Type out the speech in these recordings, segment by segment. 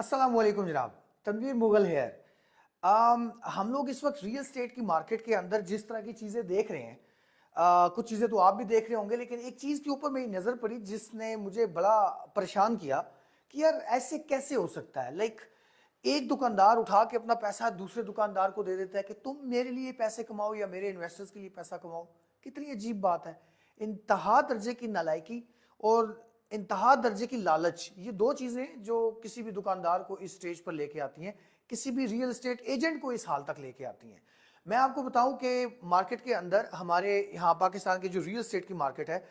अस्सलाम वालेकुम जनाब। तनवीर मुगल है। हम लोग इस वक्त रियल एस्टेट की मार्केट के अंदर जिस तरह की चीज़ें देख रहे हैं, कुछ चीज़ें तो आप भी देख रहे होंगे, लेकिन एक चीज़ के ऊपर मेरी नज़र पड़ी जिसने मुझे बड़ा परेशान किया कि यार ऐसे कैसे हो सकता है। लाइक एक दुकानदार उठा के अपना पैसा दूसरे दुकानदार को दे देता है कि तुम मेरे लिए पैसे कमाओ या मेरे इन्वेस्टर्स के लिए पैसा कमाओ। कितनी अजीब बात है। इंतहा दर्जे की नालायकी और इंतहा दर्जे की लालच, ये दो चीजें जो किसी भी दुकानदार को इस स्टेज पर लेके आती हैं, किसी भी रियल एस्टेट एजेंट को इस हाल तक लेके आती हैं। मैं आपको बताऊं कि मार्केट के अंदर हमारे यहाँ पाकिस्तान की जो रियल एस्टेट की मार्केट है,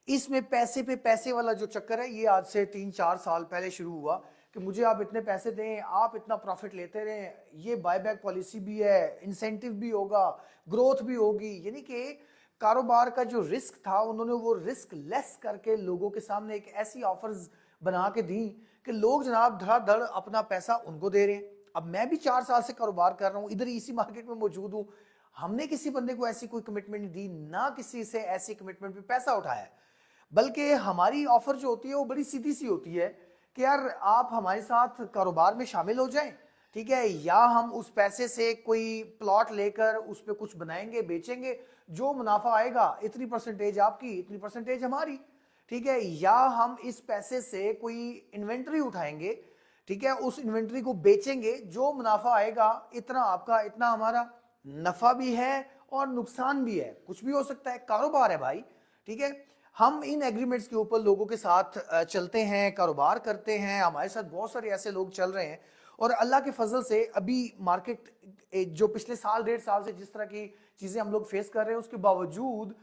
इसमें पैसे पे पैसे वाला जो चक्कर है, ये आज से 3-4 साल पहले शुरू हुआ कि मुझे आप इतने पैसे दें, आप इतना प्रॉफिट लेते रहें, ये बायबैक पॉलिसी भी है, इंसेंटिव भी होगा, ग्रोथ भी होगी। यानी कि कारोबार का जो रिस्क था, उन्होंने वो रिस्क लेस करके लोगों के सामने एक ऐसी ऑफर्स बना के दी कि लोग जनाब धड़ाधड़ अपना पैसा उनको दे रहे हैं। अब मैं भी 4 साल से कारोबार कर रहा हूं, इधर इसी मार्केट में मौजूद हूं। हमने किसी बंदे को ऐसी कोई कमिटमेंट नहीं दी, ना किसी से ऐसी कमिटमेंट पे पैसा उठाया, बल्कि हमारी ऑफर जो होती है वो बड़ी सीधी सी होती है कि यार आप हमारे साथ कारोबार में शामिल हो जाएं, ठीक है, या हम उस पैसे से कोई प्लॉट लेकर उस पर कुछ बनाएंगे, बेचेंगे, जो मुनाफा आएगा इतनी परसेंटेज आपकी, इतनी परसेंटेज हमारी, ठीक है, या हम इस पैसे से कोई इन्वेंट्री उठाएंगे, ठीक है, उस इन्वेंट्री को बेचेंगे, जो मुनाफा आएगा इतना आपका, इतना हमारा। नफा भी है और नुकसान भी है, कुछ भी हो सकता है, कारोबार है भाई, ठीक है। हम इन एग्रीमेंट्स के ऊपर लोगों के साथ चलते हैं, कारोबार करते हैं, हमारे साथ बहुत सारे ऐसे लोग चल रहे हैं। और अल्लाह के फजल से अभी मार्केट जो पिछले साल 1.5 साल से जिस तरह की चीजें हम लोग फेस कर रहे हैं, उसके बावजूद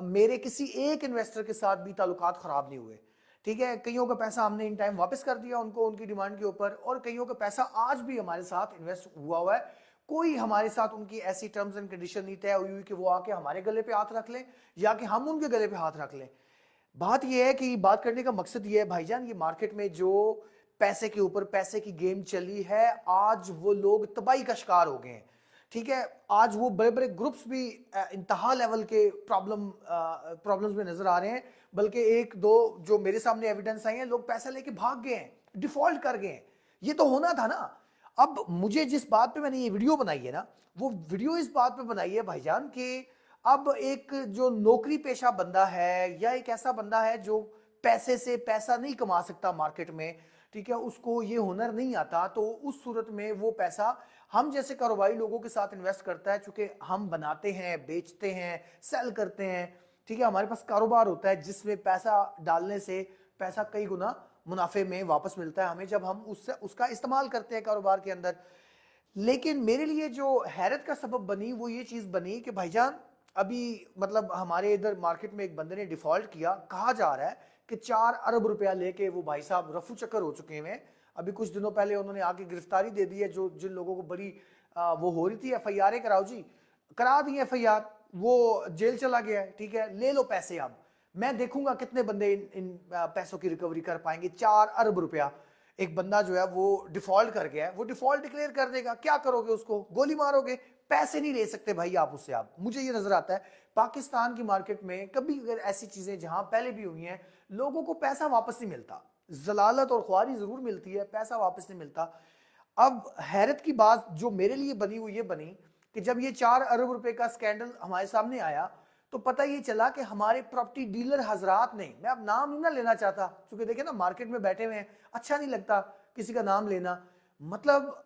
मेरे किसी एक इन्वेस्टर के साथ भी ताल्लुकात खराब नहीं हुए, ठीक है। कईयों का पैसा हमने इन टाइम वापस कर दिया उनको, उनकी डिमांड के ऊपर, और कईयों का पैसा आज भी हमारे साथ इन्वेस्ट हुआ हुआ है। कोई हमारे साथ उनकी ऐसी टर्म्स एंड कंडीशन नहीं तय हुई कि वो आके हमारे गले पे हाथ रख लें या कि हम उनके गले पे हाथ रख लें। बात यह है कि बात करने का मकसद यह है भाईजान, ये मार्केट में जो पैसे के ऊपर पैसे की गेम चली है, आज वो लोग तबाही का शिकार हो गए हैं, ठीक है। आज वो बड़े बड़े ग्रुप्स भी इंतहा लेवल के प्रॉब्लम्स में नजर आ रहे हैं। बल्कि एक दो जो मेरे सामने एविडेंस आई है, लोग पैसा लेके भाग गए हैं, डिफॉल्ट कर गए हैं। ये तो होना था ना। अब मुझे जिस बात पे मैंने ये वीडियो बनाई है ना, वो वीडियो इस बात पे बनाई है भाईजान कि अब एक जो नौकरी पेशा बंदा है या एक ऐसा बंदा है जो पैसे से पैसा नहीं कमा सकता मार्केट में, ठीक है, उसको ये हुनर नहीं आता, तो उस सूरत में वो पैसा हम जैसे कारोबारी लोगों के साथ इन्वेस्ट करता है। चूंकि हम बनाते हैं, बेचते हैं, सेल करते हैं, ठीक है, हमारे पास कारोबार होता है जिसमें पैसा डालने से पैसा कई गुना मुनाफे में वापस मिलता है हमें, जब हम उससे उसका इस्तेमाल करते हैं कारोबार के अंदर। लेकिन मेरे लिए जो हैरत का सबब बनी वो ये चीज बनी कि भाईजान अभी मतलब हमारे इधर मार्केट में एक बंदे ने डिफॉल्ट किया, कहा जा रहा है कि 4 अरब रुपया लेके वो भाई साहब रफू चक्कर हो चुके हैं। अभी कुछ दिनों पहले उन्होंने आके गिरफ्तारी दे दी है, जो जिन लोगों को बड़ी वो हो रही थी एफआईआर कराओ जी, करा दी एफआईआर, वो जेल चला गया है, ठीक है, ले लो पैसे। अब मैं देखूंगा कितने बंदे इन पैसों की रिकवरी कर पाएंगे। 4 अरब रुपया एक बंदा जो है वो डिफॉल्ट कर गया है, वो डिफॉल्ट डिक्लेयर कर देगा, क्या करोगे, उसको गोली मारोगे? पैसे नहीं ले सकते भाई आप उससे। आप, मुझे ये नजर आता है पाकिस्तान की मार्केट में कभी अगर ऐसी चीजें जहां पहले भी हुई हैं, लोगों को पैसा वापस नहीं मिलता, जलालत और ख्वारी जरूर मिलती है, पैसा वापस नहीं मिलता। अब हैरत की बात जो मेरे लिए बनी वो ये बनी कि जब ये 4 अरब रुपए का स्कैंडल हमारे सामने आया, तो पता ये चला कि हमारे प्रॉपर्टी डीलर हजरात ने, मैं अब नाम नहीं ना लेना चाहता क्योंकि देखिए ना मार्केट में बैठे हुए हैं, अच्छा नहीं लगता किसी का नाम लेना, मतलब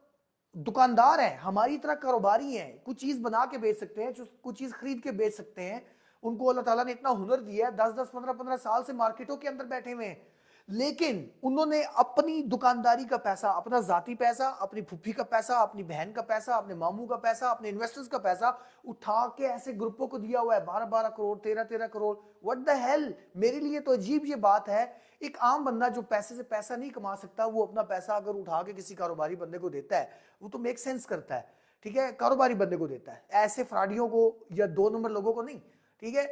दुकानदार है हमारी तरह, कारोबारी हैं, कुछ चीज बना के बेच सकते हैं, कुछ चीज खरीद के बेच सकते हैं। उनको अल्लाह ताला ने इतना हुनर दिया है, 10-10 15-15 साल से मार्केटों के अंदर बैठे हुए हैं, लेकिन उन्होंने अपनी दुकानदारी का पैसा, अपना जाती पैसा, अपनी फुफ्फी का पैसा, अपनी बहन का पैसा, अपने मामू का पैसा, अपने इन्वेस्टर्स का पैसा उठा के ऐसे ग्रुपों को दिया हुआ है, 12-12 crore, 13-13 crore. What the hell. मेरे लिए तो अजीब ये बात है, एक आम बंदा जो पैसे से पैसा नहीं कमा सकता, वो अपना पैसा अगर उठा के किसी कारोबारी बंदे को देता है, वो तो मेक सेंस करता है, ठीक है, कारोबारी बंदे को देता है, ऐसे फ्रॉडियों को या 2 नंबर लोगों को नहीं, ठीक है।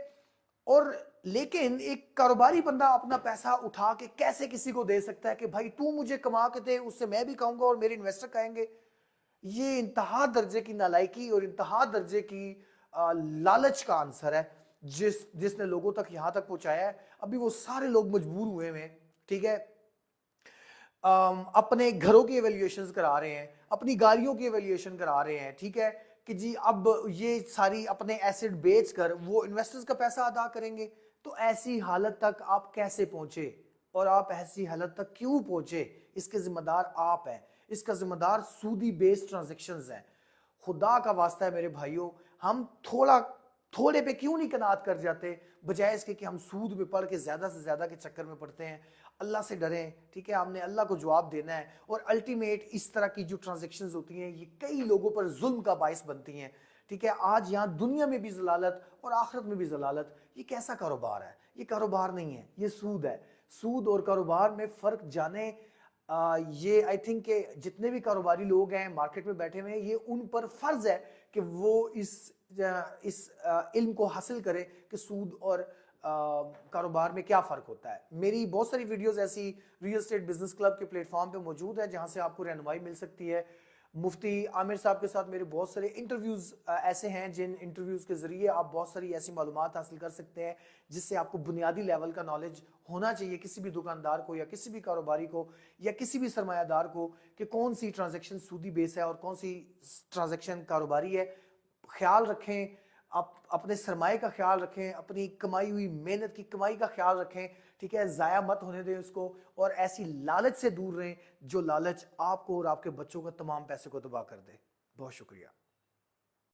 और लेकिन एक कारोबारी बंदा अपना पैसा उठा के कैसे किसी को दे सकता है कि भाई तू मुझे कमा के दे, उससे मैं भी खाऊंगा और मेरे इन्वेस्टर कहेंगे। ये इंतहा दर्जे की नालायकी और इंतहा दर्जे की लालच का आंसर है जिसने लोगों तक यहां तक पहुंचाया है। अभी वो सारे लोग मजबूर हुए हैं, ठीक है। अपने घरों की एवेल्युएशन करा रहे हैं, अपनी गाड़ियों की एवेल्युएशन करा रहे हैं, ठीक है, कि जी अब ये सारी अपने एसेट बेच कर वो इन्वेस्टर्स का पैसा अदा करेंगे। तो ऐसी हालत तक आप कैसे पहुंचे और आप ऐसी हालत तक क्यों पहुंचे, इसके जिम्मेदार आप हैं, इसका जिम्मेदार सूदी बेस्ड ट्रांजेक्शन्स हैं। खुदा का वास्ता है मेरे भाइयों, हम थोड़े पे क्यों नहीं कनात कर जाते, बजाय इसके कि हम सूद में पढ़ के ज्यादा से ज्यादा के चक्कर में पड़ते हैं। अल्लाह से डरें, ठीक है, हमने अल्लाह को जवाब देना है। और अल्टीमेट इस तरह की जो ट्रांजेक्शन्स होती हैं ये कई लोगों पर जुल्म का बायस बनती हैं, ठीक है। आज यहाँ दुनिया में भी जलालत और आखिरत में भी जलालत। ये कैसा कारोबार है? ये कारोबार नहीं है, ये सूद है। सूद और कारोबार में फ़र्क जाने, ये आई थिंक के जितने भी कारोबारी लोग हैं मार्केट में बैठे हुए हैं, ये उन पर फर्ज है कि वो इस इल्म को हासिल करें कि सूद और कारोबार में क्या फ़र्क होता है। मेरी बहुत सारी वीडियोस ऐसी रियल एस्टेट बिजनेस क्लब के प्लेटफॉर्म पे मौजूद है, जहां से आपको रहनुमाई मिल सकती है। मुफ्ती आमिर साहब के साथ मेरे बहुत सारे इंटरव्यूज़ ऐसे हैं जिन इंटरव्यूज़ के ज़रिए आप बहुत सारी ऐसी मालूमात हासिल कर सकते हैं जिससे आपको बुनियादी लेवल का नॉलेज होना चाहिए किसी भी दुकानदार को या किसी भी कारोबारी को या किसी भी सरमायादार को, कि कौन सी ट्रांजैक्शन सूदी बेस है और कौन सी ट्रांजैक्शन कारोबारी है। ख्याल रखें, आप अपने सरमाए का ख्याल रखें, अपनी कमाई हुई मेहनत की कमाई का ख्याल रखें, ठीक है, ज़ाया मत होने दें उसको। और ऐसी लालच से दूर रहें जो लालच आपको और आपके बच्चों को तमाम पैसे को तबाह कर दे। बहुत शुक्रिया।